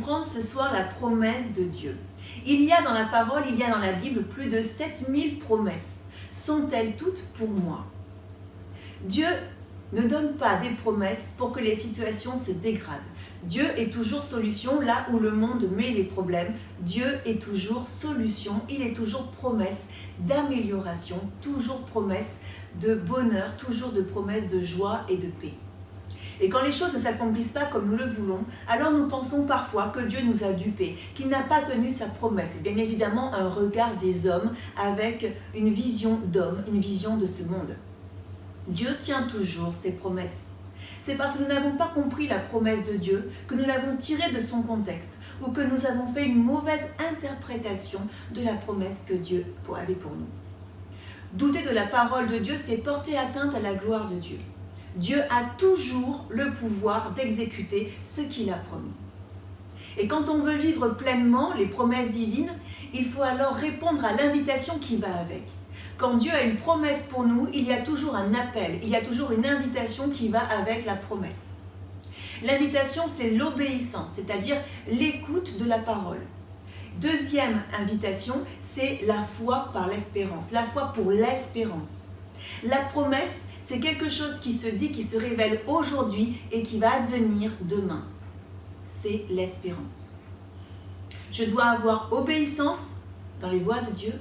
comprendre ce soir la promesse de Dieu. Il y a dans la parole, il y a dans la Bible plus de 7000 promesses. Sont-elles toutes pour moi? Dieu ne donne pas des promesses pour que les situations se dégradent. Dieu est toujours solution là où le monde met les problèmes. Dieu est toujours solution, il est toujours promesse d'amélioration, toujours promesse de bonheur, toujours de promesse de joie et de paix. Et quand les choses ne s'accomplissent pas comme nous le voulons, alors nous pensons parfois que Dieu nous a dupés, qu'il n'a pas tenu sa promesse. Et bien évidemment, un regard des hommes avec une vision d'homme, une vision de ce monde. Dieu tient toujours ses promesses. C'est parce que nous n'avons pas compris la promesse de Dieu, que nous l'avons tirée de son contexte, ou que nous avons fait une mauvaise interprétation de la promesse que Dieu avait pour nous. Douter de la parole de Dieu, c'est porter atteinte à la gloire de Dieu. Dieu a toujours le pouvoir d'exécuter ce qu'il a promis. Et quand on veut vivre pleinement les promesses divines, il faut alors répondre à l'invitation qui va avec. Quand Dieu a une promesse pour nous, il y a toujours un appel, il y a toujours une invitation qui va avec la promesse. L'invitation, c'est l'obéissance, c'est-à-dire l'écoute de la parole. Deuxième invitation, c'est la foi par l'espérance, la foi pour l'espérance. La promesse, c'est quelque chose qui se dit, qui se révèle aujourd'hui et qui va advenir demain. C'est l'espérance. Je dois avoir obéissance dans les voies de Dieu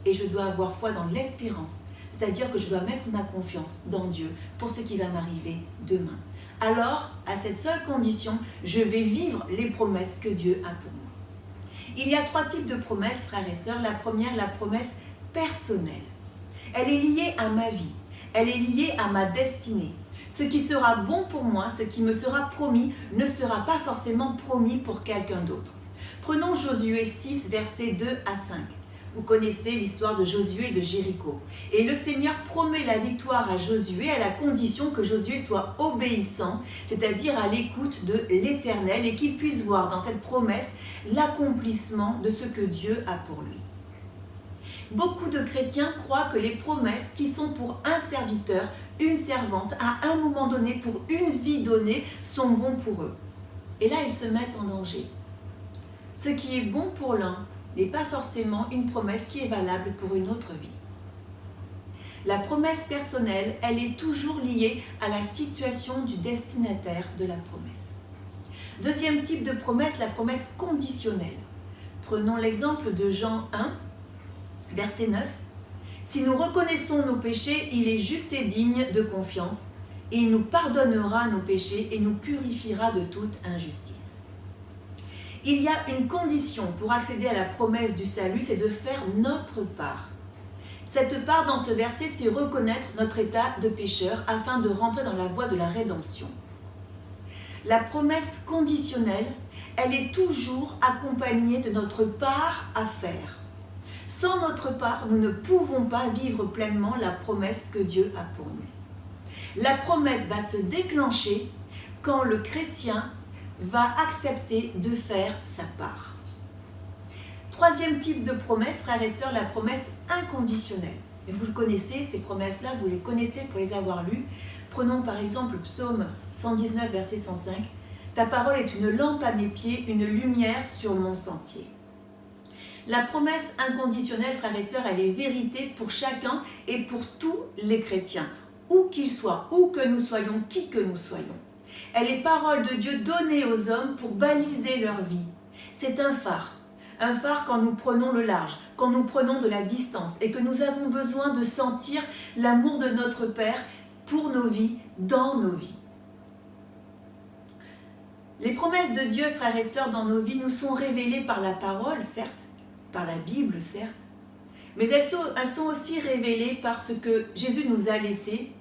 et je dois avoir foi dans l'espérance. C'est-à-dire que je dois mettre ma confiance dans Dieu pour ce qui va m'arriver demain. Alors, à cette seule condition, je vais vivre les promesses que Dieu a pour moi. Il y a 3 types de promesses, frères et sœurs. La première, la promesse personnelle. Elle est liée à ma vie. Elle est liée à ma destinée. Ce qui sera bon pour moi, ce qui me sera promis, ne sera pas forcément promis pour quelqu'un d'autre. Prenons Josué 6, versets 2 à 5. Vous connaissez l'histoire de Josué et de Jéricho. Et le Seigneur promet la victoire à Josué à la condition que Josué soit obéissant, c'est-à-dire à l'écoute de l'Éternel et qu'il puisse voir dans cette promesse l'accomplissement de ce que Dieu a pour lui. Beaucoup de chrétiens croient que les promesses qui sont pour un serviteur, une servante, à un moment donné, pour une vie donnée, sont bons pour eux. Et là, ils se mettent en danger. Ce qui est bon pour l'un n'est pas forcément une promesse qui est valable pour une autre vie. La promesse personnelle, elle est toujours liée à la situation du destinataire de la promesse. Deuxième type de promesse, la promesse conditionnelle. Prenons l'exemple de Jean 1, verset 9. « Si nous reconnaissons nos péchés, il est juste et digne de confiance, et il nous pardonnera nos péchés et nous purifiera de toute injustice. » Il y a une condition pour accéder à la promesse du salut, c'est de faire notre part. Cette part dans ce verset, c'est reconnaître notre état de pécheur afin de rentrer dans la voie de la rédemption. La promesse conditionnelle, elle est toujours accompagnée de notre part à faire. Sans notre part, nous ne pouvons pas vivre pleinement la promesse que Dieu a pour nous. La promesse va se déclencher quand le chrétien va accepter de faire sa part. Troisième type de promesse, frères et sœurs, la promesse inconditionnelle. Et vous le connaissez, ces promesses-là, vous les connaissez pour les avoir lues. Prenons par exemple le psaume 119, verset 105. « Ta parole est une lampe à mes pieds, une lumière sur mon sentier. » La promesse inconditionnelle, frères et sœurs, elle est vérité pour chacun et pour tous les chrétiens, où qu'ils soient, où que nous soyons, qui que nous soyons. Elle est parole de Dieu donnée aux hommes pour baliser leur vie. C'est un phare quand nous prenons le large, quand nous prenons de la distance et que nous avons besoin de sentir l'amour de notre Père pour nos vies, dans nos vies. Les promesses de Dieu, frères et sœurs, dans nos vies nous sont révélées par la parole, certes, par la Bible, certes, mais elles sont aussi révélées par ce que Jésus nous a laissé,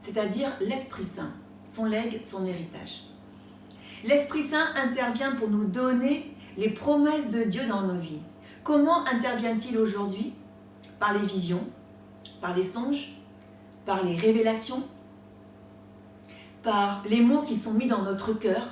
c'est-à-dire l'Esprit Saint, son legs, son héritage. L'Esprit Saint intervient pour nous donner les promesses de Dieu dans nos vies. Comment intervient-il aujourd'hui? Par les visions, par les songes, par les révélations, par les mots qui sont mis dans notre cœur.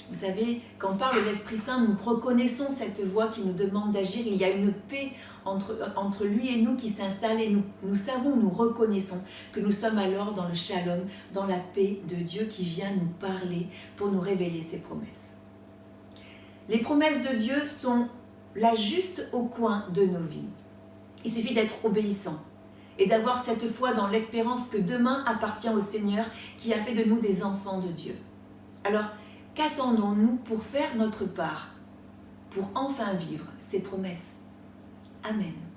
Vous savez, quand parle l'Esprit Saint, nous reconnaissons cette voix qui nous demande d'agir. Il y a une paix entre lui et nous qui s'installe et nous savons, nous reconnaissons que nous sommes alors dans le shalom, dans la paix de Dieu qui vient nous parler pour nous révéler ses promesses. Les promesses de Dieu sont là juste au coin de nos vies. Il suffit d'être obéissant et d'avoir cette foi dans l'espérance que demain appartient au Seigneur qui a fait de nous des enfants de Dieu. Alors, qu'attendons-nous pour faire notre part, pour enfin vivre ces promesses? Amen.